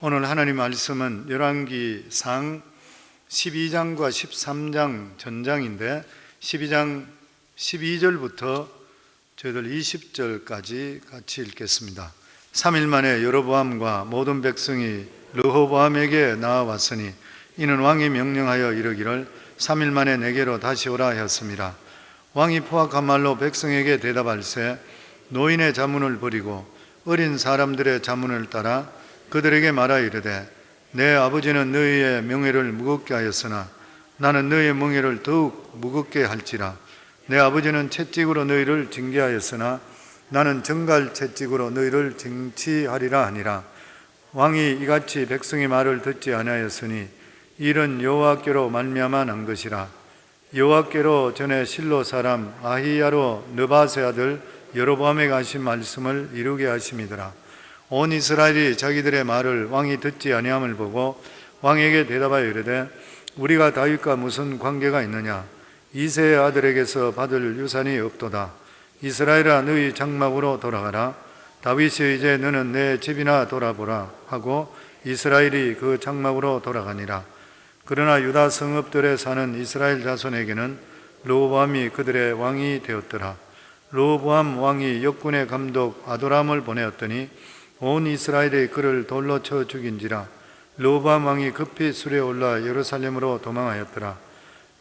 오늘 하나님 말씀은 열왕기상 12장과 13장 전장인데 12장 12절부터 저희들 20절까지 같이 읽겠습니다. 3일 만에 여로보암과 모든 백성이 르호보암에게 나아왔으니 이는 왕이 명령하여 이르기를 3일 만에 내게로 다시 오라 하였습니다. 왕이 포악한 말로 백성에게 대답할세 노인의 자문을 버리고 어린 사람들의 자문을 따라 그들에게 말하 이르되 내 아버지는 너희의 명예를 무겁게 하였으나 나는 너희의 명예를 더욱 무겁게 할지라. 내 아버지는 채찍으로 너희를 징계하였으나 나는 정갈 채찍으로 너희를 징치하리라 하니라. 왕이 이같이 백성의 말을 듣지 아니하였으니 일은 여호와께로 말미암아 난 것이라. 여호와께로 전에 실로 사람 아히야로 느바세 아들 여로보암에게 하신 말씀을 이루게 하심이더라. 온 이스라엘이 자기들의 말을 왕이 듣지 아니함을 보고 왕에게 대답하여 이르되 우리가 다윗과 무슨 관계가 있느냐? 이새의 아들에게서 받을 유산이 없도다. 이스라엘아 너희 장막으로 돌아가라. 다윗이 이제 너는 내 집이나 돌아보라 하고 이스라엘이 그 장막으로 돌아가니라. 그러나 유다 성읍들에 사는 이스라엘 자손에게는 르호보암이 그들의 왕이 되었더라. 르호보암 왕이 역군의 감독 아도람을 보내었더니 온 이스라엘이 그를 돌로 쳐 죽인지라. 르호보암 왕이 급히 술에 올라 예루살렘으로 도망하였더라.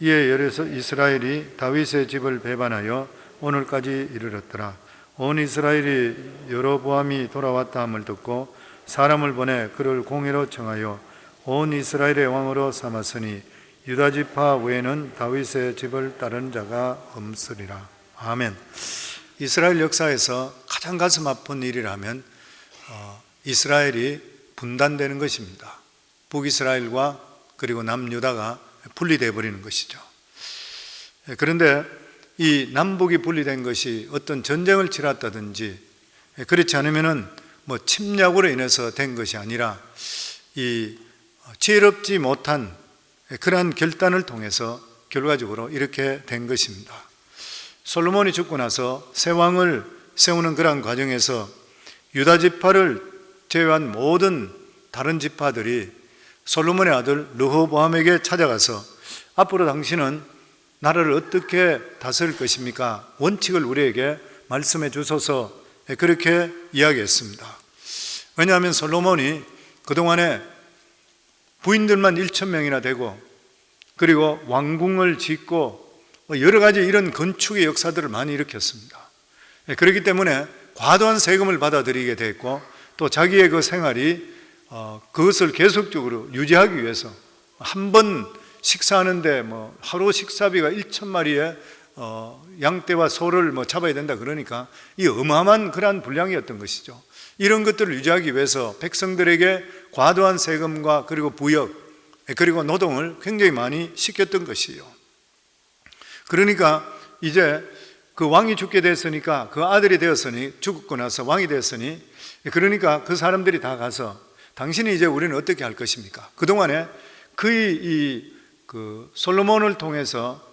이에 이스라엘이 다윗의 집을 배반하여 오늘까지 이르렀더라. 온 이스라엘이 여로보암이 돌아왔다 함을 듣고 사람을 보내 그를 공회로 청하여 온 이스라엘의 왕으로 삼았으니 유다 지파 외에는 다윗의 집을 따른 자가 없으리라. 아멘. 이스라엘 역사에서 가장 가슴 아픈 일이라면 이스라엘이 분단되는 것입니다. 북이스라엘과 그리고 남유다가 분리되어 버리는 것이죠. 그런데 이 남북이 분리된 것이 어떤 전쟁을 치렀다든지 그렇지 않으면은 침략으로 인해서 된 것이 아니라 이 지혜롭지 못한 그러한 결단을 통해서 결과적으로 이렇게 된 것입니다. 솔로몬이 죽고 나서 새 왕을 세우는 그러한 과정에서 유다 지파를 제외한 모든 다른 지파들이 솔로몬의 아들 르호보암에게 찾아가서 앞으로 당신은 나라를 어떻게 다스릴 것입니까? 원칙을 우리에게 말씀해 주소서. 그렇게 이야기했습니다. 왜냐하면 솔로몬이 그동안에 부인들만 1,000명이나 되고 그리고 왕궁을 짓고 여러 가지 이런 건축의 역사들을 많이 일으켰습니다. 그렇기 때문에 과도한 세금을 받아들이게 됐고 또 자기의 그 생활이 그것을 계속적으로 유지하기 위해서 한 번 식사하는데 하루 식사비가 1,000마리의 양떼와 소를 잡아야 된다 그러니까 이 어마어마한 그러한 분량이었던 것이죠. 이런 것들을 유지하기 위해서 백성들에게 과도한 세금과 그리고 부역 그리고 노동을 굉장히 많이 시켰던 것이에요. 그러니까 이제 그 왕이 죽게 됐으니까 그 아들이 되었으니 죽고 나서 왕이 되었으니 그러니까 그 사람들이 다 가서 당신이 이제 우리는 어떻게 할 것입니까? 그동안에 그 솔로몬을 통해서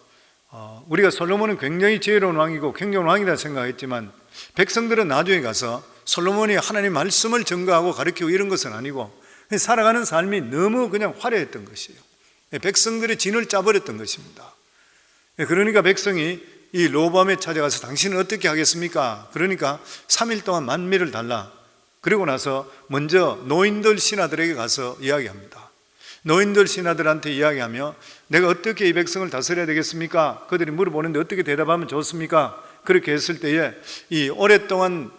우리가 솔로몬은 굉장히 지혜로운 왕이고 굉장한 왕이다 생각했지만 백성들은 나중에 가서 솔로몬이 하나님 말씀을 증거하고 가르치고 이런 것은 아니고 살아가는 삶이 너무 그냥 화려했던 것이에요. 백성들이 진을 짜버렸던 것입니다. 그러니까 백성이 이 르호보암에 찾아가서 당신은 어떻게 하겠습니까? 그러니까 3일 동안 만미를 달라. 그리고 나서 먼저 노인들 신하들에게 가서 이야기합니다. 노인들 신하들한테 이야기하며 내가 어떻게 이 백성을 다스려야 되겠습니까? 그들이 물어보는데 어떻게 대답하면 좋습니까? 그렇게 했을 때에 이 오랫동안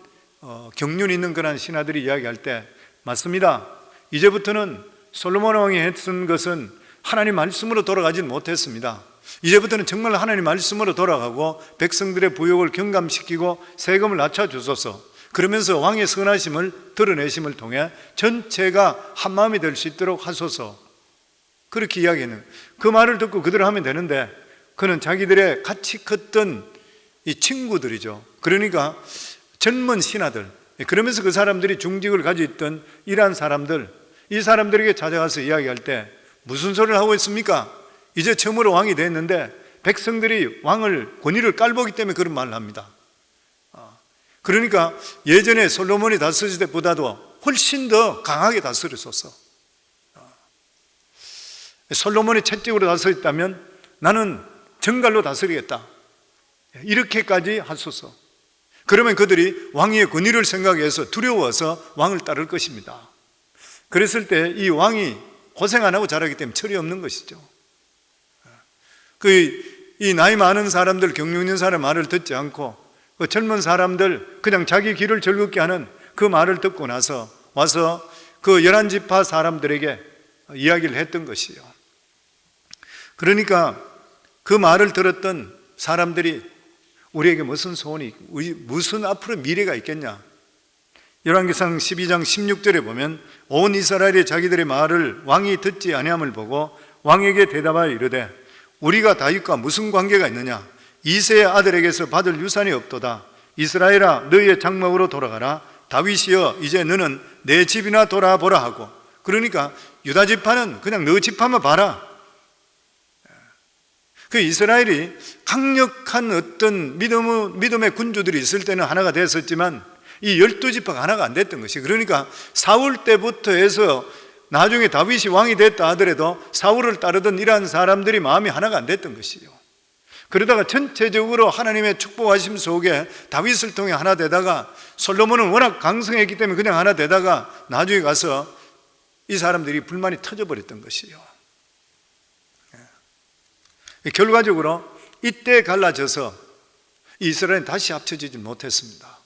경륜이 있는 그런 신하들이 이야기할 때 맞습니다. 이제부터는 솔로몬 왕이 했던 것은 하나님 말씀으로 돌아가지는 못했습니다. 이제부터는 정말 하나님 말씀으로 돌아가고 백성들의 부욕을 경감시키고 세금을 낮춰주소서. 그러면서 왕의 선하심을 드러내심을 통해 전체가 한마음이 될 수 있도록 하소서. 그렇게 이야기하는 그 말을 듣고 그대로 하면 되는데 그는 자기들의 같이 컸던 이 친구들이죠. 그러니까 젊은 신하들, 그러면서 그 사람들이 중직을 가지고 있던 이러한 사람들, 이 사람들에게 찾아가서 이야기할 때 무슨 소리를 하고 있습니까? 이제 처음으로 왕이 됐는데 백성들이 왕을 권위를 깔보기 때문에 그런 말을 합니다. 그러니까 예전에 솔로몬이 다스릴 때보다도 훨씬 더 강하게 다스렸었어. 솔로몬이 채찍으로 다스렸다면 나는 정갈로 다스리겠다, 이렇게까지 하소서. 그러면 그들이 왕위의 권위를 생각해서 두려워서 왕을 따를 것입니다. 그랬을 때 이 왕이 고생 안 하고 자라기 때문에 철이 없는 것이죠. 이 나이 많은 사람들, 경륜 있는 사람 말을 듣지 않고 그 젊은 사람들 그냥 자기 길을 즐겁게 하는 그 말을 듣고 나서 와서 그 11지파 사람들에게 이야기를 했던 것이요. 그러니까 그 말을 들었던 사람들이 우리에게 무슨 소원이, 무슨 앞으로 미래가 있겠냐. 열왕기상 12장 16절에 보면 온 이스라엘이 자기들의 말을 왕이 듣지 아니함을 보고 왕에게 대답하여 이르되 우리가 다윗과 무슨 관계가 있느냐. 이새의 아들에게서 받을 유산이 없도다. 이스라엘아 너희의 장막으로 돌아가라. 다윗이여 이제 너는 내 집이나 돌아보라 하고. 그러니까 유다 지파는 그냥 너 지파만 봐라. 그 이스라엘이 강력한 어떤 믿음의 군주들이 있을 때는 하나가 됐었지만 이 12지파가 하나가 안 됐던 것이. 그러니까 사울 때부터 해서 나중에 다윗이 왕이 됐다 하더라도 사울을 따르던 이러한 사람들이 마음이 하나가 안 됐던 것이요. 그러다가 전체적으로 하나님의 축복하심 속에 다윗을 통해 하나 되다가 솔로몬은 워낙 강성했기 때문에 그냥 하나 되다가 나중에 가서 이 사람들이 불만이 터져버렸던 것이요. 결과적으로 이때 갈라져서 이스라엘은 다시 합쳐지지 못했습니다.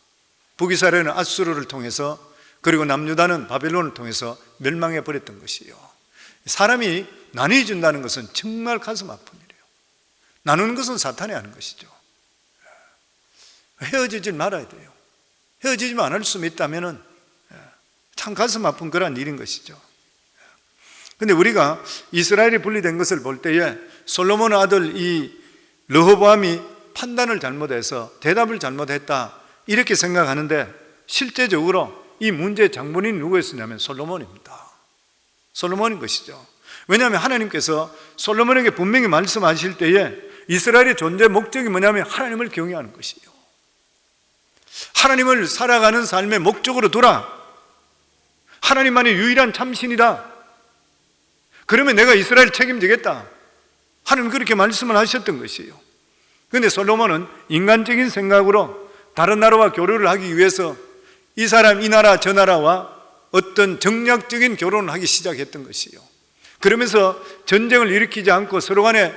북이스라엘은 아수르를 통해서, 그리고 남유다는 바벨론을 통해서 멸망해 버렸던 것이요. 사람이 나뉘어진다는 것은 정말 가슴 아픈 일이에요. 나누는 것은 사탄이 하는 것이죠. 헤어지지 말아야 돼요. 헤어지지만 않을 수 있다면 참 가슴 아픈 그런 일인 것이죠. 근데 우리가 이스라엘이 분리된 것을 볼 때에 솔로몬의 아들 이 르호보암이 판단을 잘못해서 대답을 잘못했다, 이렇게 생각하는데 실제적으로 이 문제의 장본인이 누구였냐면 솔로몬입니다. 솔로몬인 것이죠. 왜냐하면 하나님께서 솔로몬에게 분명히 말씀하실 때에 이스라엘의 존재 목적이 뭐냐면 하나님을 경외하는 것이에요. 하나님을 살아가는 삶의 목적으로 두라. 하나님만이 유일한 참신이다. 그러면 내가 이스라엘 책임지겠다. 하나님 그렇게 말씀을 하셨던 것이에요. 그런데 솔로몬은 인간적인 생각으로 다른 나라와 교류를 하기 위해서 이 사람 이 나라 저 나라와 어떤 정략적인 결혼을 하기 시작했던 것이에요. 그러면서 전쟁을 일으키지 않고 서로 간에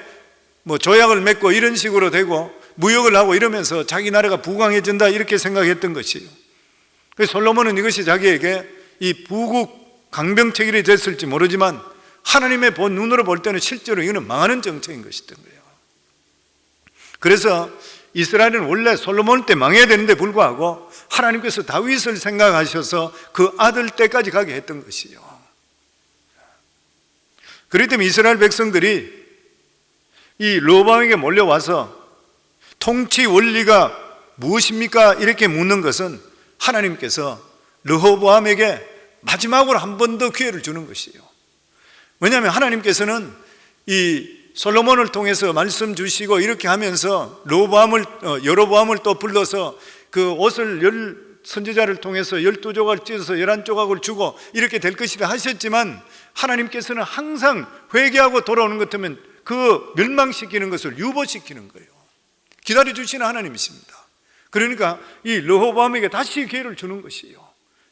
조약을 맺고 이런 식으로 되고 무역을 하고 이러면서 자기 나라가 부강해진다, 이렇게 생각했던 것이에요. 그래서 솔로몬은 이것이 자기에게 이 부국 강병체결이 됐을지 모르지만 하나님의 본 눈으로 볼 때는 실제로 이거는 망하는 정책인 것이던 거예요. 그래서 이스라엘은 원래 솔로몬 때 망해야 되는데 불구하고 하나님께서 다윗을 생각하셔서 그 아들 때까지 가게 했던 것이요. 그렇기 때문에 이스라엘 백성들이 이 르호보암에게 몰려와서 통치 원리가 무엇입니까? 이렇게 묻는 것은 하나님께서 르호보암에게 마지막으로 한 번 더 기회를 주는 것이에요. 왜냐하면 하나님께서는 이 솔로몬을 통해서 말씀 주시고 이렇게 하면서 여로보암을 또 불러서 그 옷을 선지자를 통해서 12조각을 찢어서 11조각을 주고 이렇게 될 것이라 하셨지만 하나님께서는 항상 회개하고 돌아오는 것 같으면 그 멸망시키는 것을 유보시키는 거예요. 기다려주시는 하나님이십니다. 그러니까 이 르호보암에게 다시 기회를 주는 것이에요.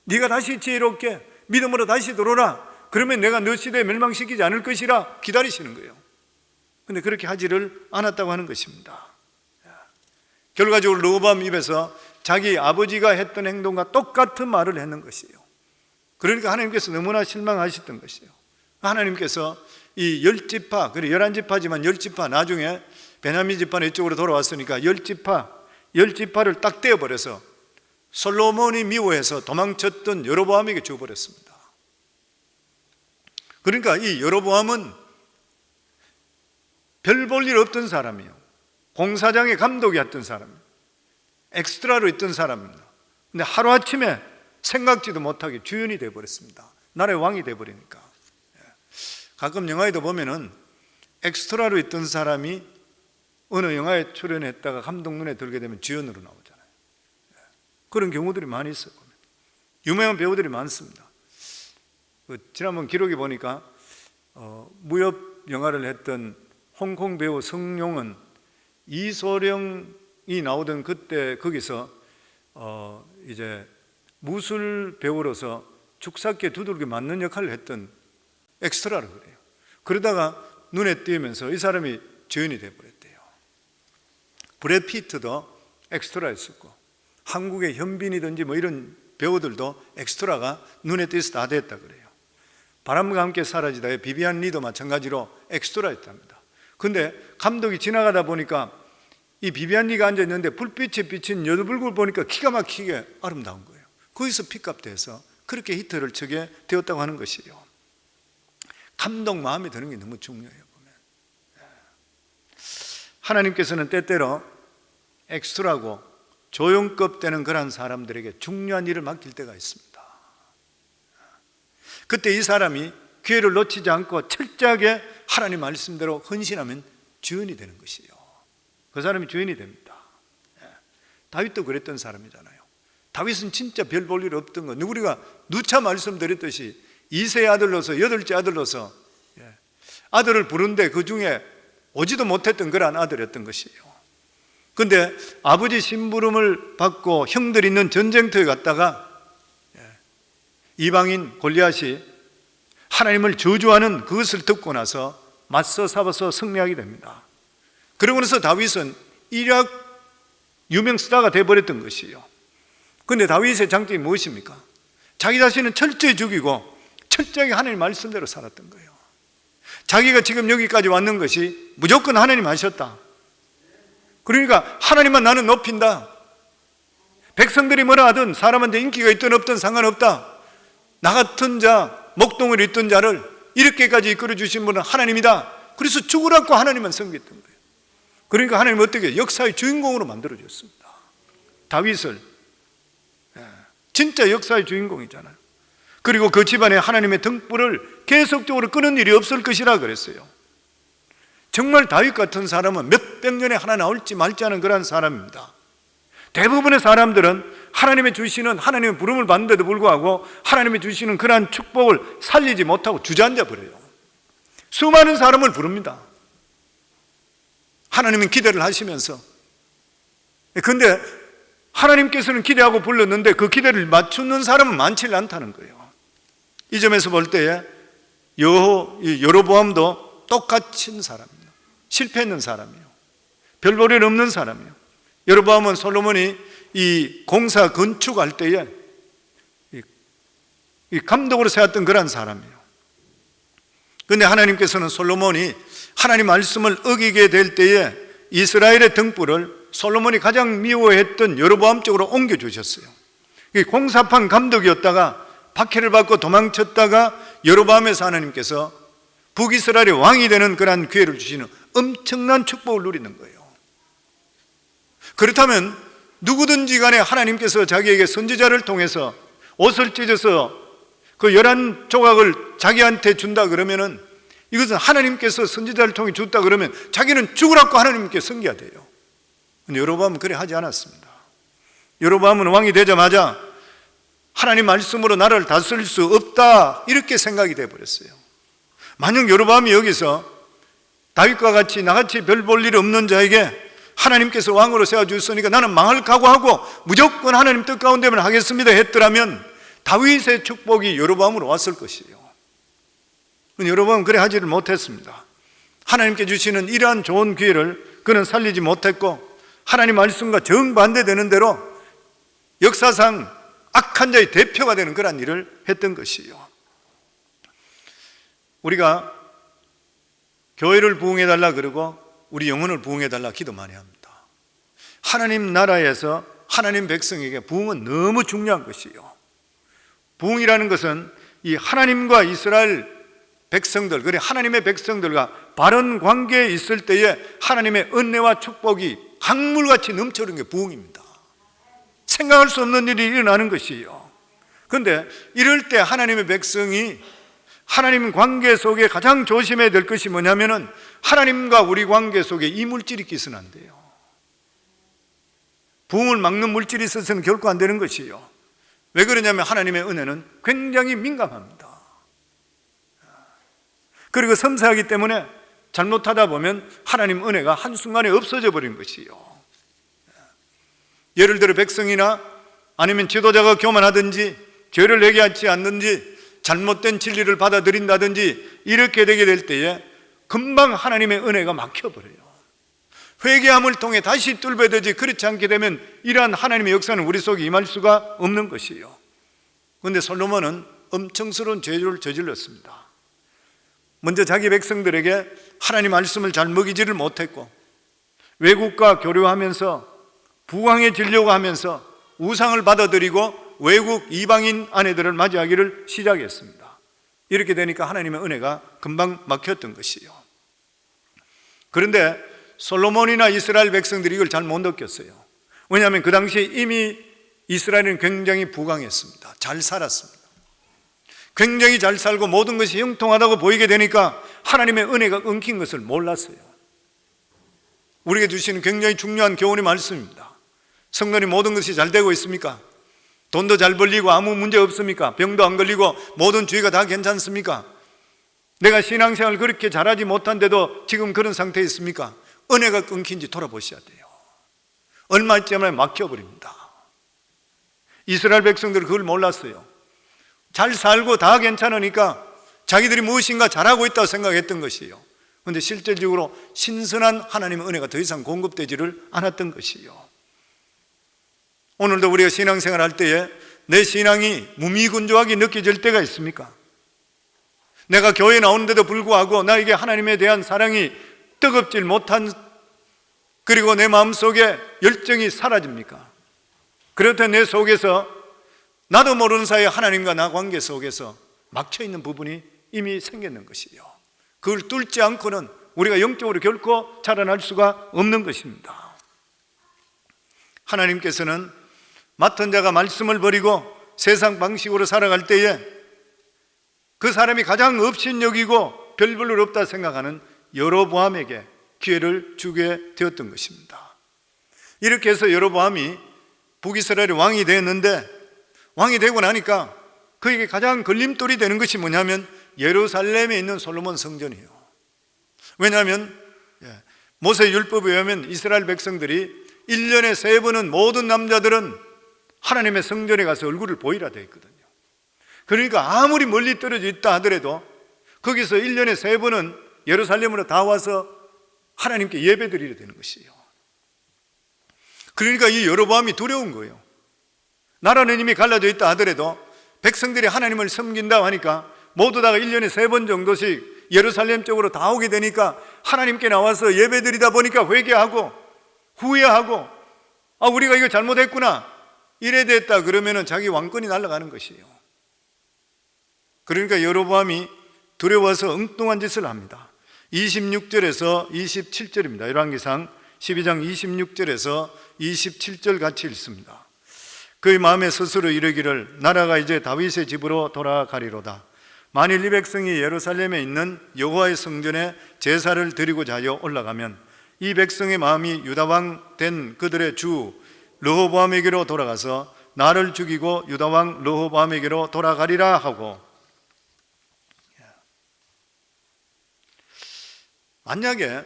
네가 다시 지혜롭게 믿음으로 다시 들어오라. 그러면 내가 너 시대에 멸망시키지 않을 것이라 기다리시는 거예요. 근데 그렇게 하지를 않았다고 하는 것입니다. 결과적으로 르호보암 입에서 자기 아버지가 했던 행동과 똑같은 말을 했는 것이에요. 그러니까 하나님께서 너무나 실망하셨던 것이에요. 하나님께서 이 10지파, 그리고 11지파지만 10지파, 나중에 베냐민 지파는 이쪽으로 돌아왔으니까 10지파를 딱 떼어버려서 솔로몬이 미워해서 도망쳤던 여로보암에게 주어버렸습니다. 그러니까 이 여로보암은 별 볼 일 없던 사람이에요. 공사장의 감독이었던 사람이에요. 엑스트라로 있던 사람입니다. 근데 하루아침에 생각지도 못하게 주연이 되어버렸습니다. 나라의 왕이 되어버리니까. 가끔 영화에도 보면은 엑스트라로 있던 사람이 어느 영화에 출연했다가 감독 눈에 들게 되면 주연으로 나오잖아요. 그런 경우들이 많이 있어요. 유명한 배우들이 많습니다. 지난번 기록에 보니까 무협 영화를 했던 홍콩 배우 성룡은 이소룡이 나오던 그때 거기서 이제 무술 배우로서 죽삭게 두들겨 맞는 역할을 했던 엑스트라를 그래요. 그러다가 눈에 띄면서 이 사람이 주연이 되어버렸대요. 브래드 피트도 엑스트라였었고, 한국의 현빈이든지 뭐 이런 배우들도 엑스트라가 눈에 띄어서 다 됐다 그래요. 바람과 함께 사라지다의 비비안 리도 마찬가지로 엑스트라였답니다. 근데 감독이 지나가다 보니까 이 비비안 리가 앉아있는데 불빛에 비친 여덟불을 보니까 기가 막히게 아름다운 거예요. 거기서 픽업돼서 그렇게 히트를 치게 되었다고 하는 것이에요. 감독 마음에 드는 게 너무 중요해요. 보면 하나님께서는 때때로 엑스트라고 조용급 되는 그런 사람들에게 중요한 일을 맡길 때가 있습니다. 그때 이 사람이 기회를 놓치지 않고 철저하게 하나님 말씀대로 헌신하면 주인이 되는 것이에요. 그 사람이 주인이 됩니다. 다윗도 그랬던 사람이잖아요. 다윗은 진짜 별 볼 일 없던 거, 우리가 누차 말씀드렸듯이 이세의 아들로서, 여덟째 아들로서 아들을 부른데 그 중에 오지도 못했던 그런 아들이었던 것이에요. 그런데 아버지 심부름을 받고 형들 있는 전쟁터에 갔다가 이방인 골리앗이 하나님을 저주하는 그것을 듣고 나서 맞서 싸워서 승리하게 됩니다. 그러고 나서 다윗은 일약 유명 스타가 되어버렸던 것이에요. 그런데 다윗의 장점이 무엇입니까? 자기 자신은 철저히 죽이고 철저하게 하나님 말씀대로 살았던 거예요. 자기가 지금 여기까지 왔는 것이 무조건 하나님 하셨다. 그러니까 하나님만 나는 높인다. 백성들이 뭐라 하든 사람한테 인기가 있든 없든 상관없다. 나 같은 자, 목동을 잇던 자를 이렇게까지 이끌어 주신 분은 하나님이다. 그래서 죽으라고 하나님만 섬겼던 거예요. 그러니까 하나님은 어떻게 역사의 주인공으로 만들어줬습니다. 다윗을 진짜 역사의 주인공이잖아요. 그리고 그 집안에 하나님의 등불을 계속적으로 끄는 일이 없을 것이라 그랬어요. 정말 다윗 같은 사람은 몇백 년에 하나 나올지 말지 하는 그런 사람입니다. 대부분의 사람들은 하나님의 주시는, 하나님의 부름을 받는데도 불구하고 하나님의 주시는 그러한 축복을 살리지 못하고 주저앉아 버려요. 수많은 사람을 부릅니다. 하나님은 기대를 하시면서. 그런데 하나님께서는 기대하고 불렀는데 그 기대를 맞추는 사람은 많지 않다는 거예요. 이 점에서 볼 때에 여로보암도 똑같은 사람입니다. 실패했는 사람이에요. 별 볼 일 없는 사람이에요. 여로보암은 솔로몬이 이 공사 건축할 때에 이 감독으로 세웠던 그런 사람이에요. 그런데 하나님께서는 솔로몬이 하나님 말씀을 어기게 될 때에 이스라엘의 등불을 솔로몬이 가장 미워했던 여로보암 쪽으로 옮겨주셨어요. 공사판 감독이었다가 박해를 받고 도망쳤다가 여로보암에서 하나님께서 북이스라엘의 왕이 되는 그런 기회를 주시는 엄청난 축복을 누리는 거예요. 그렇다면 누구든지 간에 하나님께서 자기에게 선지자를 통해서 옷을 찢어서 그 11조각을 자기한테 준다 그러면은 이것은 하나님께서 선지자를 통해 줬다 그러면 자기는 죽으라고 하나님께 섬겨야 돼요. 근데 여로보암은 그래 하지 않았습니다. 여로보암은 왕이 되자마자 하나님 말씀으로 나라를 다스릴 수 없다 이렇게 생각이 되어버렸어요. 만약 여로보암이 여기서 다윗과 같이 나같이 별 볼 일 없는 자에게 하나님께서 왕으로 세워주셨으니까 나는 망할 각오하고 무조건 하나님 뜻 가운데만 하겠습니다 했더라면 다윗의 축복이 여로보암으로 왔을 것이에요. 그런데 여로보암은 그래 하지를 못했습니다. 하나님께 주시는 이러한 좋은 기회를 그는 살리지 못했고 하나님 말씀과 정반대되는 대로 역사상 악한 자의 대표가 되는 그런 일을 했던 것이에요. 우리가 교회를 부흥해달라 그러고 우리 영혼을 부흥해달라 기도 많이 합니다. 하나님 나라에서 하나님 백성에게 부흥은 너무 중요한 것이에요. 부흥이라는 것은 이 하나님과 이스라엘 백성들, 그래 하나님의 백성들과 바른 관계에 있을 때에 하나님의 은혜와 축복이 강물같이 넘쳐오는 게 부흥입니다. 생각할 수 없는 일이 일어나는 것이에요. 그런데 이럴 때 하나님의 백성이 하나님 관계 속에 가장 조심해야 될 것이 뭐냐면은 하나님과 우리 관계 속에 이 물질이 끼서는 안 돼요. 부흥을 막는 물질이 있어서는 결코 안 되는 것이에요. 왜 그러냐면 하나님의 은혜는 굉장히 민감합니다. 그리고 섬세하기 때문에 잘못하다 보면 하나님 은혜가 한순간에 없어져 버린 것이요. 예를 들어 백성이나 아니면 지도자가 교만하든지 죄를 회개하지 않는지 잘못된 진리를 받아들인다든지 이렇게 되게 될 때에 금방 하나님의 은혜가 막혀버려요. 회개함을 통해 다시 뚫어되지, 그렇지 않게 되면 이러한 하나님의 역사는 우리 속에 임할 수가 없는 것이에요. 그런데 솔로몬은 엄청스러운 죄를 저질렀습니다. 먼저 자기 백성들에게 하나님 말씀을 잘 먹이지를 못했고, 외국과 교류하면서 부강해지려고 하면서 우상을 받아들이고 외국 이방인 아내들을 맞이하기를 시작했습니다. 이렇게 되니까 하나님의 은혜가 금방 막혔던 것이요. 그런데 솔로몬이나 이스라엘 백성들이 이걸 잘 못 느꼈어요. 왜냐하면 그 당시에 이미 이스라엘은 굉장히 부강했습니다. 잘 살았습니다. 굉장히 잘 살고 모든 것이 형통하다고 보이게 되니까 하나님의 은혜가 끊긴 것을 몰랐어요. 우리에게 주시는 굉장히 중요한 교훈의 말씀입니다. 성도님, 모든 것이 잘 되고 있습니까? 돈도 잘 벌리고 아무 문제 없습니까? 병도 안 걸리고 모든 주의가 다 괜찮습니까? 내가 신앙생활을 그렇게 잘하지 못한데도 지금 그런 상태에 있습니까? 은혜가 끊긴지 돌아보셔야 돼요. 얼마 있지 않으면 막혀버립니다. 이스라엘 백성들은 그걸 몰랐어요. 잘 살고 다 괜찮으니까 자기들이 무엇인가 잘하고 있다고 생각했던 것이에요. 그런데 실질적으로 신선한 하나님의 은혜가 더 이상 공급되지를 않았던 것이에요. 오늘도 우리가 신앙생활 할 때에 내 신앙이 무미건조하게 느껴질 때가 있습니까? 내가 교회에 나오는데도 불구하고 나에게 하나님에 대한 사랑이 뜨겁질 못한, 그리고 내 마음속에 열정이 사라집니까? 그렇다면 내 속에서 나도 모르는 사이에 하나님과 나 관계 속에서 막혀있는 부분이 이미 생겼는 것이에요. 그걸 뚫지 않고는 우리가 영적으로 결코 자라날 수가 없는 것입니다. 하나님께서는 맡은 자가 말씀을 버리고 세상 방식으로 살아갈 때에 그 사람이 가장 업신여기고 별 볼 일 없다 생각하는 여로보암에게 기회를 주게 되었던 것입니다. 이렇게 해서 여로보암이 북이스라엘의 왕이 되었는데, 왕이 되고 나니까 그에게 가장 걸림돌이 되는 것이 뭐냐면 예루살렘에 있는 솔로몬 성전이에요. 왜냐하면 모세 율법에 의하면 이스라엘 백성들이 1년에 3번은 모든 남자들은 하나님의 성전에 가서 얼굴을 보이라 되어 있거든요. 그러니까 아무리 멀리 떨어져 있다 하더라도 거기서 1년에 3번은 예루살렘으로 다 와서 하나님께 예배 드리려 되는 것이에요. 그러니까 이 여로보암이 두려운 거예요. 나라는 이미 갈라져 있다 하더라도 백성들이 하나님을 섬긴다고 하니까 모두 다 1년에 3번 정도씩 예루살렘 쪽으로 다 오게 되니까 하나님께 나와서 예배 드리다 보니까 회개하고 후회하고, 우리가 이거 잘못했구나, 이래 됐다 그러면은 자기 왕권이 날아가는 것이에요. 그러니까 여로보암이 두려워서 엉뚱한 짓을 합니다. 26절에서 27절입니다. 열왕기상 12장 26절에서 27절 같이 읽습니다. 그의 마음에 스스로 이르기를 나라가 이제 다윗의 집으로 돌아가리로다. 만일 이 백성이 예루살렘에 있는 여호와의 성전에 제사를 드리고자 하여 올라가면 이 백성의 마음이 유다왕 된 그들의 주 르호보암에게로 돌아가서 나를 죽이고 유다왕 르호보암에게로 돌아가리라 하고, 만약에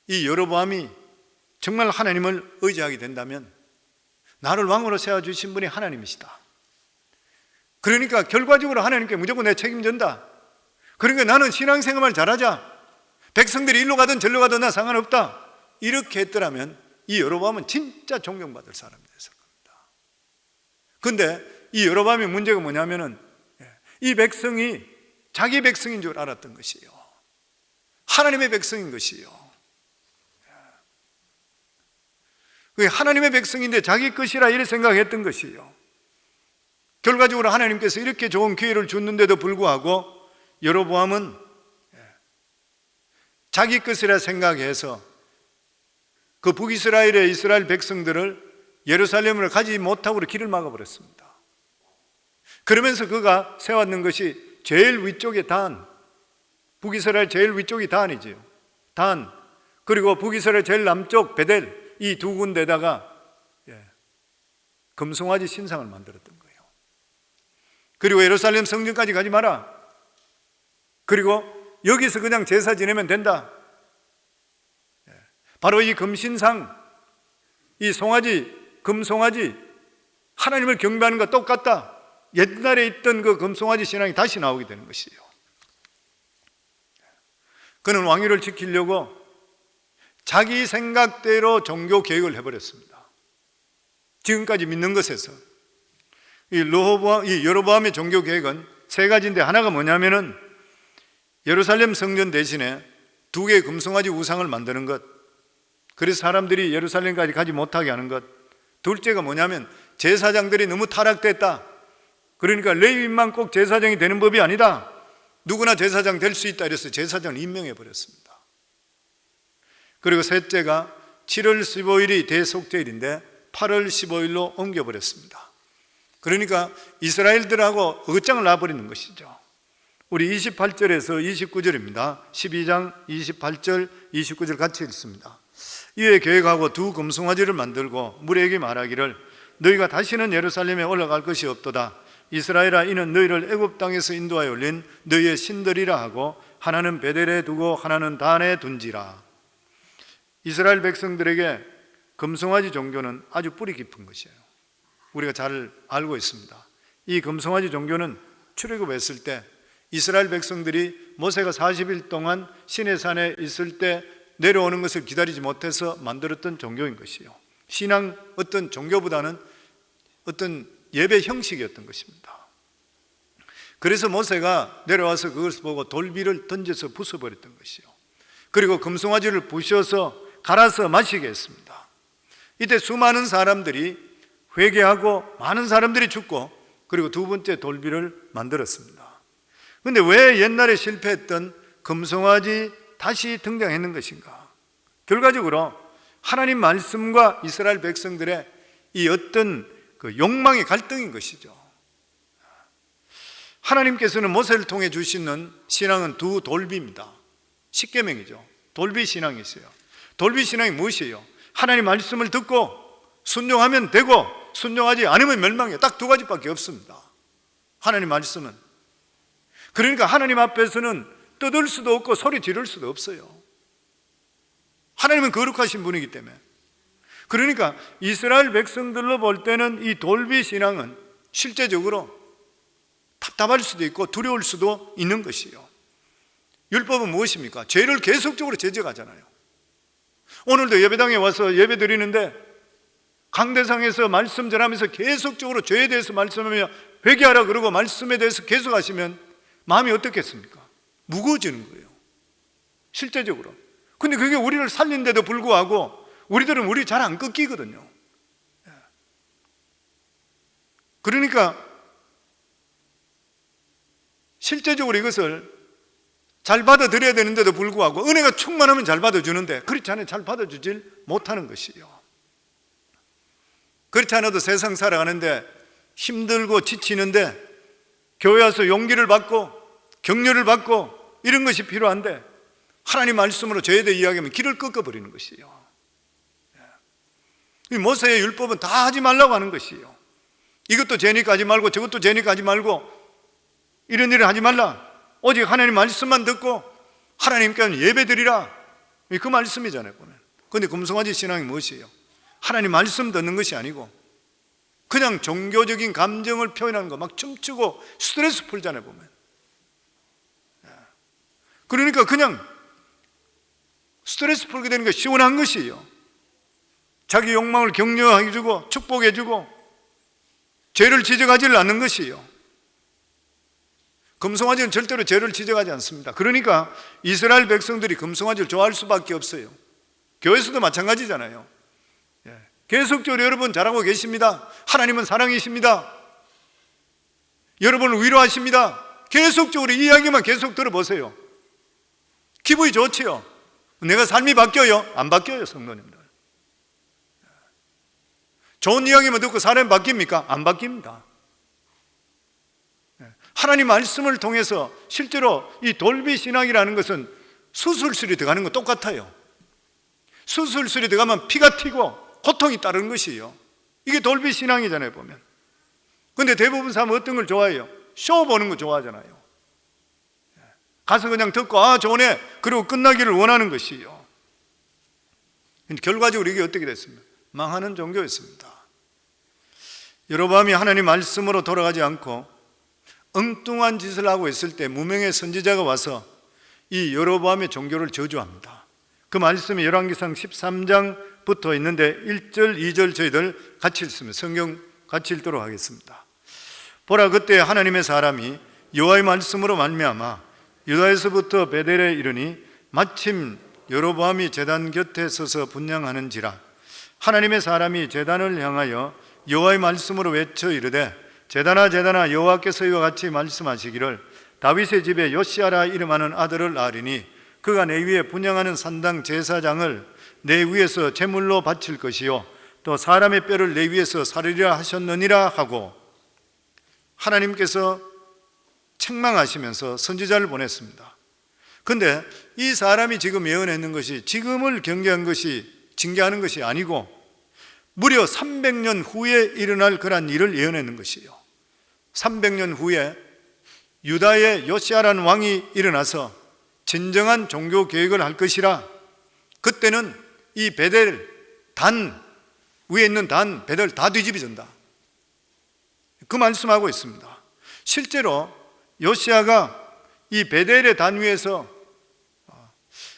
이 여로보암이 정말 하나님을 의지하게 된다면 나를 왕으로 세워주신 분이 하나님이시다. 그러니까 결과적으로 하나님께 무조건 내 책임진다. 그러니까 나는 신앙생활 잘하자, 백성들이 일로 가든 절로 가든 나 상관없다, 이렇게 했더라면 이 여로보암은 진짜 존경받을 사람이 됐을 겁니다. 그런데 이 여로보암의 문제가 뭐냐면은 이 백성이 자기 백성인 줄 알았던 것이에요. 하나님의 백성인 것이에요. 하나님의 백성인데 자기 것이라 이렇게 생각했던 것이에요. 결과적으로 하나님께서 이렇게 좋은 기회를 줬는데도 불구하고 여로보암은 자기 것이라 생각해서 그 북이스라엘의 이스라엘 백성들을 예루살렘으로 가지 못하고 길을 막아버렸습니다. 그러면서 그가 세웠는 것이 제일 위쪽의 단, 북이스라엘 제일 위쪽이 단이지요. 단, 그리고 북이스라엘 제일 남쪽 베델, 이 두 군데다가 금송아지 신상을 만들었던 거예요. 그리고 예루살렘 성전까지 가지 마라. 그리고 여기서 그냥 제사 지내면 된다. 바로 이 금신상, 이 송아지, 금송아지, 하나님을 경배하는 것과 똑같다. 옛날에 있던 그 금송아지 신앙이 다시 나오게 되는 것이에요. 그는 왕위를 지키려고 자기 생각대로 종교 개혁을 해버렸습니다. 지금까지 믿는 것에서 이 여로보암의 종교 개혁은 세 가지인데, 하나가 뭐냐면은 예루살렘 성전 대신에 2개의 금송아지 우상을 만드는 것, 그래서 사람들이 예루살렘까지 가지 못하게 하는 것. 둘째가 뭐냐면 제사장들이 너무 타락됐다. 그러니까 레위인만 꼭 제사장이 되는 법이 아니다. 누구나 제사장 될 수 있다. 이래서 제사장을 임명해 버렸습니다. 그리고 셋째가 7월 15일이 대속죄일인데 8월 15일로 옮겨버렸습니다. 그러니까 이스라엘들하고 어장을 놔버리는 것이죠. 우리 28절에서 29절입니다. 12장 28절 29절 같이 읽습니다. 이에 계획하고 2 금송아지를 만들고 무리에게 말하기를 너희가 다시는 예루살렘에 올라갈 것이 없도다. 이스라엘아, 이는 너희를 애굽 땅에서 인도하여 올린 너희의 신들이라 하고 하나는 베델에 두고 하나는 단에 둔지라. 이스라엘 백성들에게 금송아지 종교는 아주 뿌리 깊은 것이에요. 우리가 잘 알고 있습니다. 이 금송아지 종교는 출애굽했을 때 이스라엘 백성들이 모세가 40일 동안 시내산에 있을 때 내려오는 것을 기다리지 못해서 만들었던 종교인 것이에요. 신앙 어떤 종교보다는 어떤 예배 형식이었던 것입니다. 그래서 모세가 내려와서 그것을 보고 돌비를 던져서 부숴버렸던 것이요. 그리고 금송아지를 부셔서 갈아서 마시게 했습니다. 이때 수많은 사람들이 회개하고 많은 사람들이 죽고, 그리고 2번째 돌비를 만들었습니다. 그런데 왜 옛날에 실패했던 금송아지 다시 등장했는 것인가? 결과적으로 하나님 말씀과 이스라엘 백성들의 이 어떤 그 욕망의 갈등인 것이죠. 하나님께서는 모세를 통해 주시는 신앙은 2 돌비입니다. 십계명이죠. 돌비 신앙이 있어요. 돌비 신앙이 무엇이에요? 하나님 말씀을 듣고 순종하면 되고 순종하지 않으면 멸망이에요. 딱 2가지밖에 없습니다. 하나님 말씀은. 그러니까 하나님 앞에서는 떠들 수도 없고 소리 지를 수도 없어요. 하나님은 거룩하신 분이기 때문에. 그러니까 이스라엘 백성들로 볼 때는 이 돌비 신앙은 실제적으로 답답할 수도 있고 두려울 수도 있는 것이에요. 율법은 무엇입니까? 죄를 계속적으로 제적하잖아요. 오늘도 예배당에 와서 예배 드리는데 강대상에서 말씀 전하면서 계속적으로 죄에 대해서 말씀하며 회개하라 그러고 말씀에 대해서 계속 하시면 마음이 어떻겠습니까? 무거워지는 거예요. 실제적으로. 근데 그게 우리를 살린데도 불구하고 우리들은 우리 잘 안 꺾이거든요. 그러니까 실제적으로 이것을 잘 받아들여야 되는데도 불구하고 은혜가 충만하면 잘 받아주는데 그렇지 않으면 잘 받아주질 못하는 것이에요. 그렇지 않아도 세상 살아가는데 힘들고 지치는데 교회 와서 용기를 받고 격려를 받고 이런 것이 필요한데 하나님 말씀으로 죄에 대해 이야기하면 길을 꺾어버리는 것이에요. 모세의 율법은 다 하지 말라고 하는 것이에요. 이것도 죄니까 하지 말고 저것도 죄니까 하지 말고 이런 일을 하지 말라. 오직 하나님 말씀만 듣고 하나님께 예배 드리라. 그 말씀이잖아요 보면. 그런데 금송아지 신앙이 무엇이에요? 하나님 말씀 듣는 것이 아니고 그냥 종교적인 감정을 표현하는 거 막 춤추고 스트레스 풀잖아요 보면. 그러니까 그냥 스트레스 풀게 되는 게 시원한 것이에요. 자기 욕망을 격려해주고 축복해주고 죄를 지적하지를 않는 것이에요. 금송아지는 절대로 죄를 지적하지 않습니다. 그러니까 이스라엘 백성들이 금송아지를 좋아할 수밖에 없어요. 교회에서도 마찬가지잖아요. 계속적으로 여러분 잘하고 계십니다. 하나님은 사랑이십니다. 여러분을 위로하십니다. 계속적으로 이 이야기만 계속 들어보세요. 기분이 좋지요. 내가 삶이 바뀌어요? 안 바뀌어요 성도님들. 좋은 이야기만 듣고 사람이 바뀝니까? 안 바뀝니다. 하나님 말씀을 통해서 실제로 이 돌비 신앙이라는 것은 수술술이 들어가는 건 똑같아요. 수술술이 들어가면 피가 튀고 고통이 따르는 것이에요. 이게 돌비 신앙이잖아요, 보면. 근데 대부분 사람은 어떤 걸 좋아해요? 쇼 보는 거 좋아하잖아요. 가서 그냥 듣고 좋네, 그리고 끝나기를 원하는 것이요. 근데 결과적으로 이게 어떻게 됐습니까? 망하는 종교였습니다. 여로보암이 하나님 말씀으로 돌아가지 않고 엉뚱한 짓을 하고 있을 때 무명의 선지자가 와서 이 여로보암의 종교를 저주합니다. 그 말씀이 열왕기상 13장 붙어 있는데 1절, 2절 저희들 같이 읽습니다. 성경 같이 읽도록 하겠습니다. 보라, 그때 하나님의 사람이 여호와의 말씀으로 말미암아 유다에서부터 베델에 이르니 마침 여로보암이 제단 곁에 서서 분향하는지라. 하나님의 사람이 제단을 향하여 여호와의 말씀으로 외쳐 이르되, 제단아 제단아, 여호와께서 이와 같이 말씀하시기를 다윗의 집에 요시아라 이름하는 아들을 낳으리니 그가 내 위에 분향하는 산당 제사장을 내 위에서 제물로 바칠 것이요 또 사람의 뼈를 내 위에서 사르리라 하셨느니라 하고, 하나님께서 책망하시면서 선지자를 보냈습니다. 근데 이 사람이 지금 예언했는 것이 지금을 경계한 것이, 징계하는 것이 아니고 무려 300년 후에 일어날 그런 일을 예언했는 것이에요. 300년 후에 유다의 요시아라는 왕이 일어나서 진정한 종교 개혁을 할 것이라. 그때는 이 베델 단 위에 있는 단 베델 다 뒤집어진다, 그 말씀하고 있습니다. 실제로 요시아가 이 베델의 단 위에서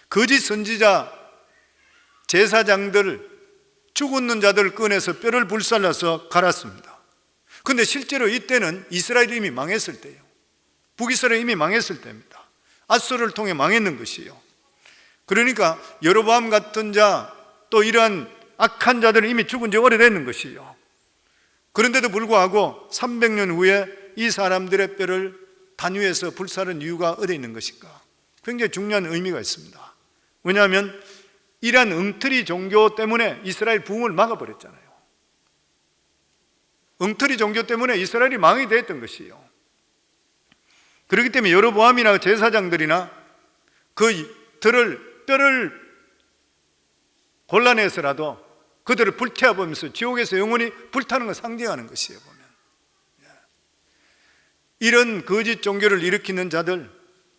거짓 선지자 제사장들, 죽었는 자들을 꺼내서 뼈를 불살라서 갈았습니다. 그런데 실제로 이때는 이스라엘이 이미 망했을 때예요. 북이스라엘이 이미 망했을 때입니다. 앗소를 통해 망했는 것이에요. 그러니까 여로보암 같은 자, 또 이러한 악한 자들은 이미 죽은 지 오래됐는 것이에요. 그런데도 불구하고 300년 후에 이 사람들의 뼈를 단 위에서 불사른 이유가 어디에 있는 것인가? 굉장히 중요한 의미가 있습니다. 왜냐하면 이러한 엉터리 종교 때문에 이스라엘 부흥을 막아버렸잖아요. 엉터리 종교 때문에 이스라엘이 망이 되었던 것이에요. 그렇기 때문에 여로보암이나 제사장들이나 그들을 뼈를 골라내서라도 그들을 불태워보면서 지옥에서 영원히 불타는 걸 상징하는 것이에요, 보면. 이런 거짓 종교를 일으키는 자들,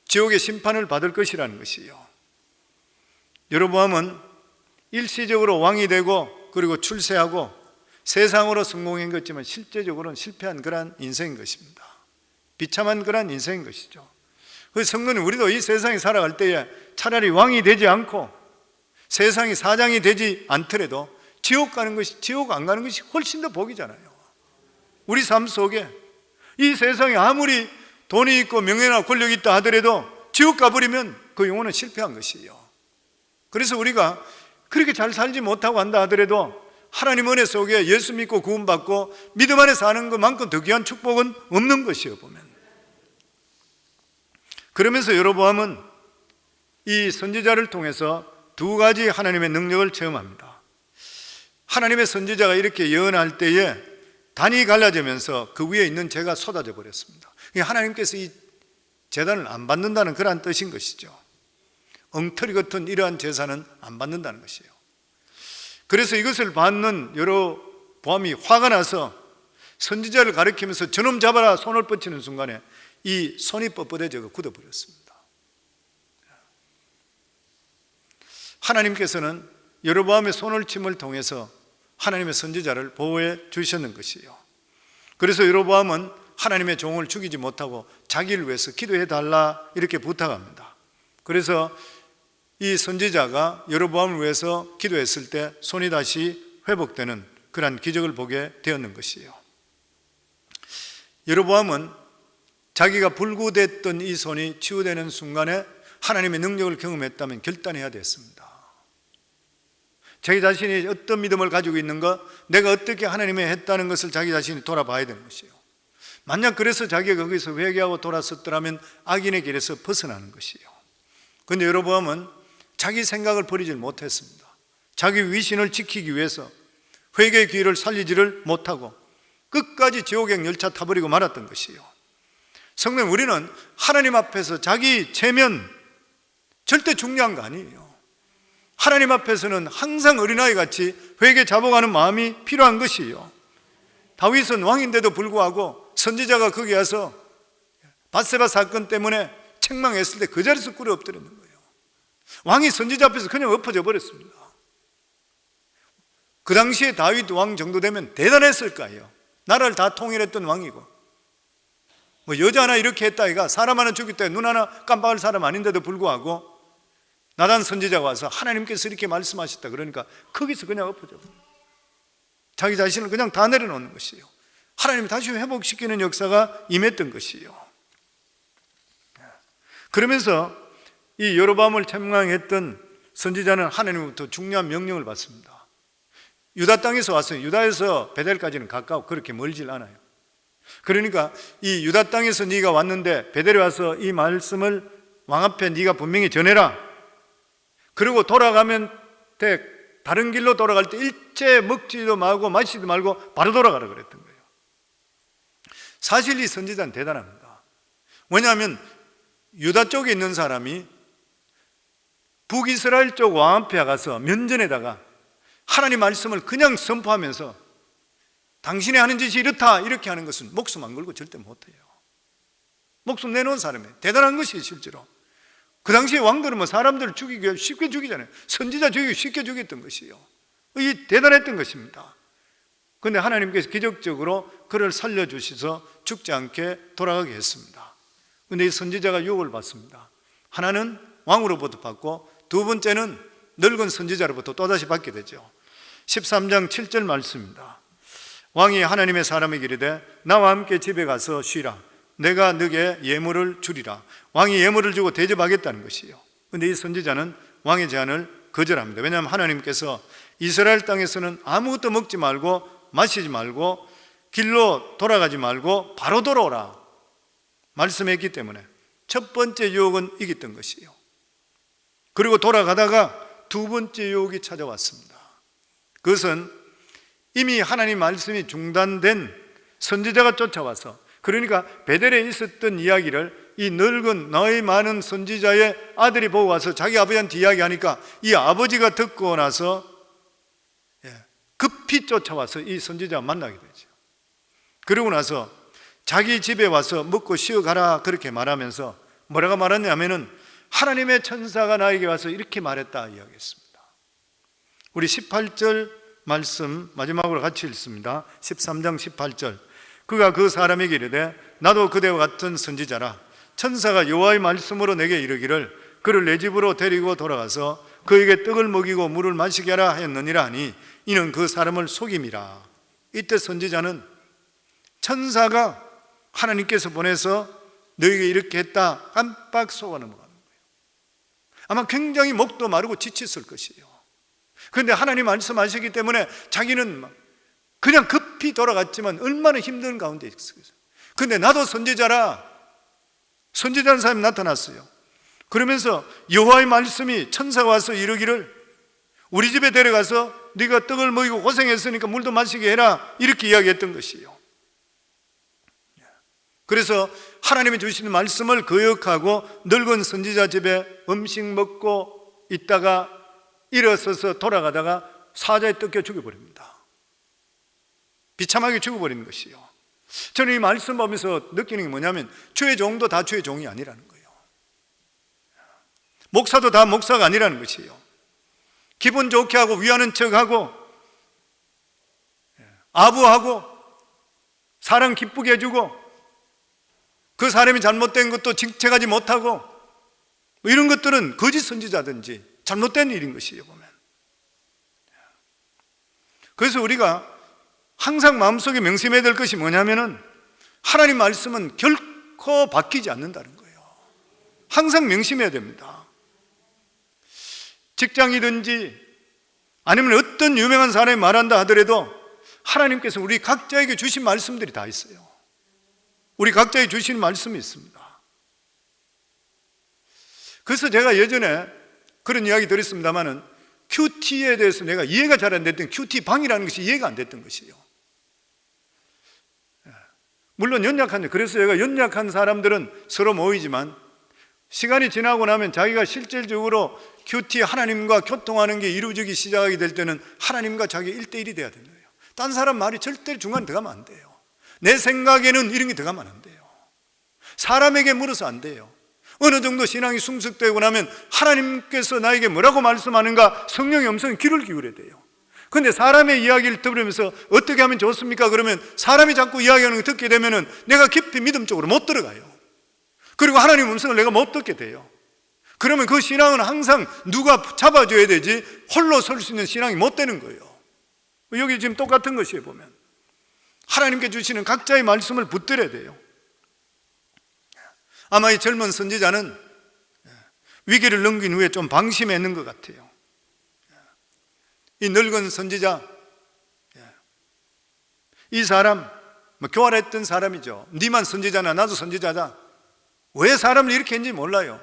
지옥의 심판을 받을 것이라는 것이에요. 여로보암은 일시적으로 왕이 되고 그리고 출세하고 세상으로 성공한 것이지만 실제적으로는 실패한 그러한 인생인 것입니다. 비참한 그러한 인생인 것이죠. 그래서 성도는 우리도 이 세상에 살아갈 때에 차라리 왕이 되지 않고 세상이 사장이 되지 않더라도 지옥 가는 것이, 지옥 안 가는 것이 훨씬 더 복이잖아요. 우리 삶 속에 이 세상에 아무리 돈이 있고 명예나 권력이 있다 하더라도 지옥 가버리면 그 영혼은 실패한 것이에요. 그래서 우리가 그렇게 잘 살지 못하고 한다 하더라도 하나님 은혜 속에 예수 믿고 구원받고 믿음 안에 사는 것만큼 더 귀한 축복은 없는 것이에요, 보면. 그러면서 여로보암은 이 선지자를 통해서 두 가지 하나님의 능력을 체험합니다. 하나님의 선지자가 이렇게 예언할 때에 단이 갈라지면서 그 위에 있는 재가 쏟아져 버렸습니다. 하나님께서 이 제단을 안 받는다는 그러한 뜻인 것이죠. 엉터리 같은 이러한 제사는 안 받는다는 것이에요. 그래서 이것을 받는 여로보암이 화가 나서 선지자를 가리키면서 저놈 잡아라 손을 뻗치는 순간에 이 손이 뻣뻣해져 굳어버렸습니다. 하나님께서는 여로보암의 손을 침을 통해서 하나님의 선지자를 보호해 주셨는 것이에요. 그래서 여로보암은 하나님의 종을 죽이지 못하고 자기를 위해서 기도해 달라 이렇게 부탁합니다. 그래서 이 선지자가 여로보암을 위해서 기도했을 때 손이 다시 회복되는 그러한 기적을 보게 되었는 것이에요. 여로보암은 자기가 불구됐던 이 손이 치유되는 순간에 하나님의 능력을 경험했다면 결단해야 됐습니다. 자기 자신이 어떤 믿음을 가지고 있는가, 내가 어떻게 하나님의 했다는 것을 자기 자신이 돌아봐야 되는 것이에요. 만약 그래서 자기가 거기서 회개하고 돌아섰더라면 악인의 길에서 벗어나는 것이에요. 그런데 여로보암은 자기 생각을 버리질 못했습니다. 자기 위신을 지키기 위해서 회개의 기회를 살리지를 못하고 끝까지 지옥행 열차 타버리고 말았던 것이에요. 성도님, 우리는 하나님 앞에서 자기 체면 절대 중요한 거 아니에요. 하나님 앞에서는 항상 어린아이 같이 회개 잡아가는 마음이 필요한 것이에요. 다윗은 왕인데도 불구하고 선지자가 거기 와서 밧세바 사건 때문에 책망했을 때 그 자리에서 꿇어 엎드렸는 거예요. 왕이 선지자 앞에서 그냥 엎어져 버렸습니다. 그 당시에 다윗 왕 정도 되면 대단했을 거예요. 나라를 다 통일했던 왕이고, 뭐 여자 하나 이렇게 했다 이가 사람 하나 죽였다 눈 하나 깜빡할 사람 아닌데도 불구하고 나단 선지자가 와서 하나님께서 이렇게 말씀하셨다 그러니까 거기서 그냥 엎어져 버려요. 자기 자신을 그냥 다 내려놓는 것이에요. 하나님이 다시 회복시키는 역사가 임했던 것이에요. 그러면서 이 여로보암을 책망했던 선지자는 하나님으로부터 중요한 명령을 받습니다. 유다 땅에서 왔어요. 유다에서 베델까지는 가까워 그렇게 멀질 않아요. 그러니까 이 유다 땅에서 네가 왔는데 베델에 와서 이 말씀을 왕 앞에 네가 분명히 전해라. 그리고 돌아가면 다른 길로 돌아갈 때 일체 먹지도 말고 마시지도 말고 바로 돌아가라 그랬던 거예요. 사실 이 선지자는 대단합니다. 왜냐하면 유다 쪽에 있는 사람이 북이스라엘 쪽 왕 앞에 가서 면전에다가 하나님 말씀을 그냥 선포하면서 당신이 하는 짓이 이렇다 이렇게 하는 것은 목숨 안 걸고 절대 못해요. 목숨 내놓은 사람이에요. 대단한 것이 실제로. 그 당시에 왕들은 뭐 사람들을 죽이기 쉽게 죽이잖아요. 선지자 죽이기 쉽게 죽였던 것이에요. 이 대단했던 것입니다. 그런데 하나님께서 기적적으로 그를 살려주셔서 죽지 않게 돌아가게 했습니다. 그런데 이 선지자가 유혹을 받습니다. 하나는 왕으로부터 받고 두 번째는 늙은 선지자로부터 또다시 받게 되죠. 13장 7절 말씀입니다. 왕이 하나님의 사람에게 이르되 나와 함께 집에 가서 쉬라. 내가 네게 예물을 주리라. 왕이 예물을 주고 대접하겠다는 것이에요. 그런데 이 선지자는 왕의 제안을 거절합니다. 왜냐하면 하나님께서 이스라엘 땅에서는 아무것도 먹지 말고 마시지 말고 길로 돌아가지 말고 바로 돌아오라 말씀했기 때문에 첫 번째 유혹은 이겼던 것이에요. 그리고 돌아가다가 두 번째 유혹이 찾아왔습니다. 그것은 이미 하나님 말씀이 중단된 선지자가 쫓아와서, 그러니까 베델에 있었던 이야기를 이 늙은 나이 많은 선지자의 아들이 보고 와서 자기 아버지한테 이야기하니까 이 아버지가 듣고 나서 급히 쫓아와서 이 선지자와 만나게 되죠. 그러고 나서 자기 집에 와서 먹고 쉬어가라 그렇게 말하면서 뭐라고 말했냐면은 하나님의 천사가 나에게 와서 이렇게 말했다 이야기했습니다. 우리 18절 말씀 마지막으로 같이 읽습니다. 13장 18절. 그가 그 사람에게 이르되 나도 그대와 같은 선지자라. 천사가 여호와의 말씀으로 내게 이르기를 그를 내 집으로 데리고 돌아가서 그에게 떡을 먹이고 물을 마시게 하라 하였느니라 하니 이는 그 사람을 속임이라. 이때 선지자는 천사가 하나님께서 보내서 너에게 이렇게 했다 깜빡 속아 넘어가는 거예요. 아마 굉장히 목도 마르고 지쳤을 것이에요. 그런데 하나님 말씀하시기 때문에 자기는 그냥 급히 돌아갔지만 얼마나 힘든 가운데 있었어요. 그런데 나도 선지자라. 선지자라는 사람이 나타났어요. 그러면서 여호와의 말씀이 천사가 와서 이르기를 우리 집에 데려가서 네가 떡을 먹이고 고생했으니까 물도 마시게 해라 이렇게 이야기했던 것이에요. 그래서 하나님이 주시는 말씀을 거역하고 늙은 선지자 집에 음식 먹고 있다가 일어서서 돌아가다가 사자에 뜯겨 죽여버립니다. 비참하게 죽어버리는 것이요. 저는 이 말씀 보면서 느끼는 게 뭐냐면 주의 종도 다 주의 종이 아니라는 거예요. 목사도 다 목사가 아니라는 것이에요. 기분 좋게 하고 위하는 척하고 아부하고 사람 기쁘게 해주고 그 사람이 잘못된 것도 직책하지 못하고 뭐 이런 것들은 거짓 선지자든지 잘못된 일인 것이에요 보면. 그래서 우리가 항상 마음속에 명심해야 될 것이 뭐냐면은 하나님 말씀은 결코 바뀌지 않는다는 거예요. 항상 명심해야 됩니다. 직장이든지 아니면 어떤 유명한 사람이 말한다 하더라도 하나님께서 우리 각자에게 주신 말씀들이 다 있어요. 우리 각자에게 주신 말씀이 있습니다. 그래서 제가 예전에 그런 이야기 드렸습니다마는 큐티에 대해서 내가 이해가 잘 안 됐던 큐티 방이라는 것이 이해가 안 됐던 것이에요. 물론 그래서 제가 연약한 사람들은 서로 모이지만 시간이 지나고 나면 자기가 실질적으로 큐티 하나님과 교통하는 게 이루어지기 시작하게 될 때는 하나님과 자기 1대1이 돼야 되는 거예요. 딴 사람 말이 절대 중간에 들어가면 안 돼요. 내 생각에는 이런 게 들어가면 안 돼요. 사람에게 물어서 안 돼요. 어느 정도 신앙이 성숙되고 나면 하나님께서 나에게 뭐라고 말씀하는가 성령의 음성에 귀를 기울여야 돼요. 그런데 사람의 이야기를 들으면서 어떻게 하면 좋습니까? 그러면 사람이 자꾸 이야기하는 걸 듣게 되면 내가 깊이 믿음적으로 못 들어가요. 그리고 하나님의 음성을 내가 못 듣게 돼요. 그러면 그 신앙은 항상 누가 잡아줘야 되지 홀로 설 수 있는 신앙이 못 되는 거예요. 여기 지금 똑같은 것이에요. 보면 하나님께 주시는 각자의 말씀을 붙들어야 돼요. 아마 이 젊은 선지자는 위기를 넘긴 후에 좀 방심했는 것 같아요. 이 늙은 선지자, 이 사람 교활했던 사람이죠. 니만 선지자나 나도 선지자다. 왜 사람을 이렇게 했는지 몰라요.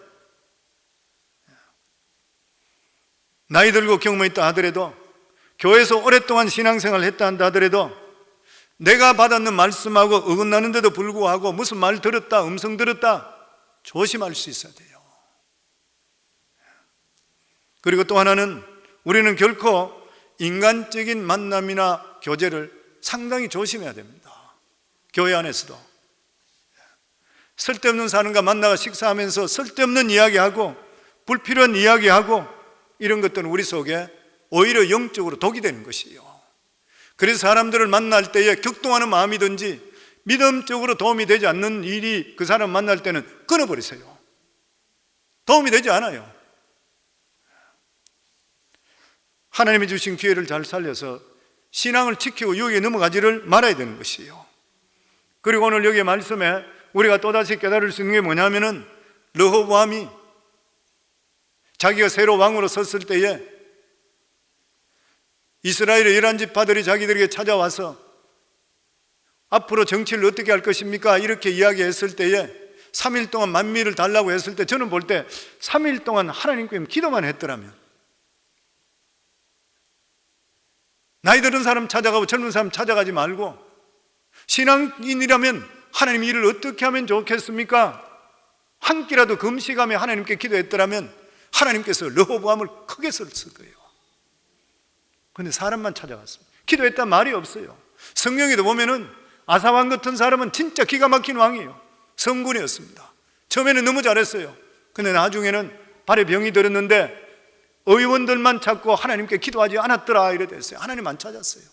나이 들고 경험이 있다 하더라도, 교회에서 오랫동안 신앙생활을 했다 한다 하더라도 내가 받았는 말씀하고 어긋나는데도 불구하고 무슨 말 들었다, 음성 들었다 조심할 수 있어야 돼요. 그리고 또 하나는 우리는 결코 인간적인 만남이나 교제를 상당히 조심해야 됩니다. 교회 안에서도 쓸데없는 사람과 만나가 식사하면서 쓸데없는 이야기하고 불필요한 이야기하고 이런 것들은 우리 속에 오히려 영적으로 독이 되는 것이에요. 그래서 사람들을 만날 때에 격동하는 마음이든지 믿음적으로 도움이 되지 않는 일이 그 사람 만날 때는 끊어버리세요. 도움이 되지 않아요. 하나님이 주신 기회를 잘 살려서 신앙을 지키고 여기에 넘어가지를 말아야 되는 것이에요. 그리고 오늘 여기 말씀에 우리가 또다시 깨달을 수 있는 게 뭐냐면은 르호보암이 자기가 새로 왕으로 섰을 때에 이스라엘의 11지파들이 자기들에게 찾아와서 앞으로 정치를 어떻게 할 것입니까? 이렇게 이야기했을 때에 3일 동안 만미를 달라고 했을 때 저는 볼 때 3일 동안 하나님께 기도만 했더라면, 나이 들은 사람 찾아가고 젊은 사람 찾아가지 말고 신앙인이라면 하나님 일을 어떻게 하면 좋겠습니까? 한 끼라도 금식하며 하나님께 기도했더라면 하나님께서 르호보암을 크게 썼을 거예요. 그런데 사람만 찾아갔습니다. 기도했단 말이 없어요. 성경에도 보면은 아사왕 같은 사람은 진짜 기가 막힌 왕이에요. 성군이었습니다. 처음에는 너무 잘했어요. 근데 나중에는 발에 병이 들었는데 의원들만 찾고 하나님께 기도하지 않았더라 이래 됐어요. 하나님 안 찾았어요.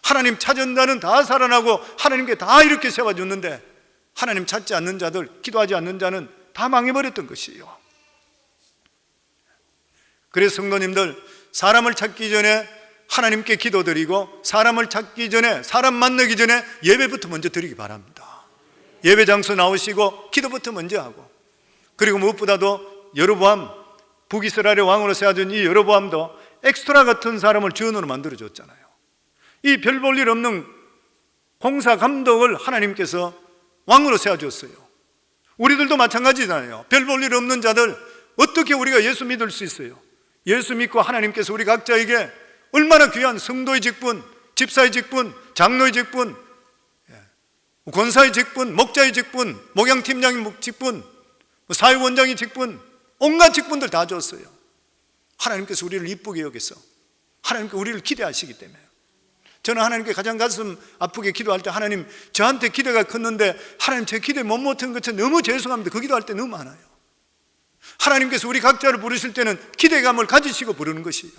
하나님 찾은 자는 다 살아나고 하나님께 다 이렇게 세워줬는데 하나님 찾지 않는 자들, 기도하지 않는 자는 다 망해버렸던 것이에요. 그래서 성도님들, 사람을 찾기 전에 하나님께 기도드리고 사람을 찾기 전에, 사람 만나기 전에 예배부터 먼저 드리기 바랍니다. 예배 장소 나오시고 기도부터 먼저 하고, 그리고 무엇보다도 여로보암, 북이스라엘의 왕으로 세워진 이 여로보암도 엑스트라 같은 사람을 주연으로 만들어줬잖아요. 이 별 볼 일 없는 공사 감독을 하나님께서 왕으로 세워줬어요. 우리들도 마찬가지잖아요. 별 볼 일 없는 자들 어떻게 우리가 예수 믿을 수 있어요? 예수 믿고 하나님께서 우리 각자에게 얼마나 귀한 성도의 직분, 집사의 직분, 장로의 직분, 권사의 직분, 목자의 직분, 목양팀장의 직분, 사회원장의 직분, 온갖 직분들 다 줬어요. 하나님께서 우리를 이쁘게 여기서 하나님께 우리를 기대하시기 때문에 저는 하나님께 가장 가슴 아프게 기도할 때, 하나님 저한테 기대가 컸는데 하나님 제 기대 못 못한 것은 너무 죄송합니다. 그 기도할 때 너무 많아요. 하나님께서 우리 각자를 부르실 때는 기대감을 가지시고 부르는 것이에요.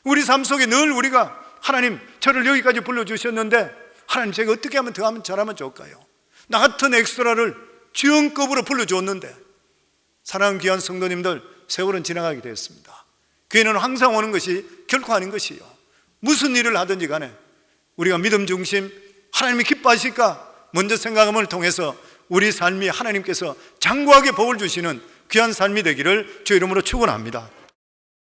우리 삶 속에 늘 우리가 하나님 저를 여기까지 불러주셨는데 하나님 제가 어떻게 하면 더 하면 잘하면 좋을까요? 나 같은 엑스트라를 주연급으로 불러줬는데, 사랑하는 귀한 성도님들, 세월은 지나가게 되었습니다. 교회는 항상 오는 것이 결코 아닌 것이에요. 무슨 일을 하든지 간에 우리가 믿음 중심, 하나님이 기뻐하실까 먼저 생각함을 통해서 우리 삶이 하나님께서 장구하게 복을 주시는 귀한 삶이 되기를 주 이름으로 축원합니다.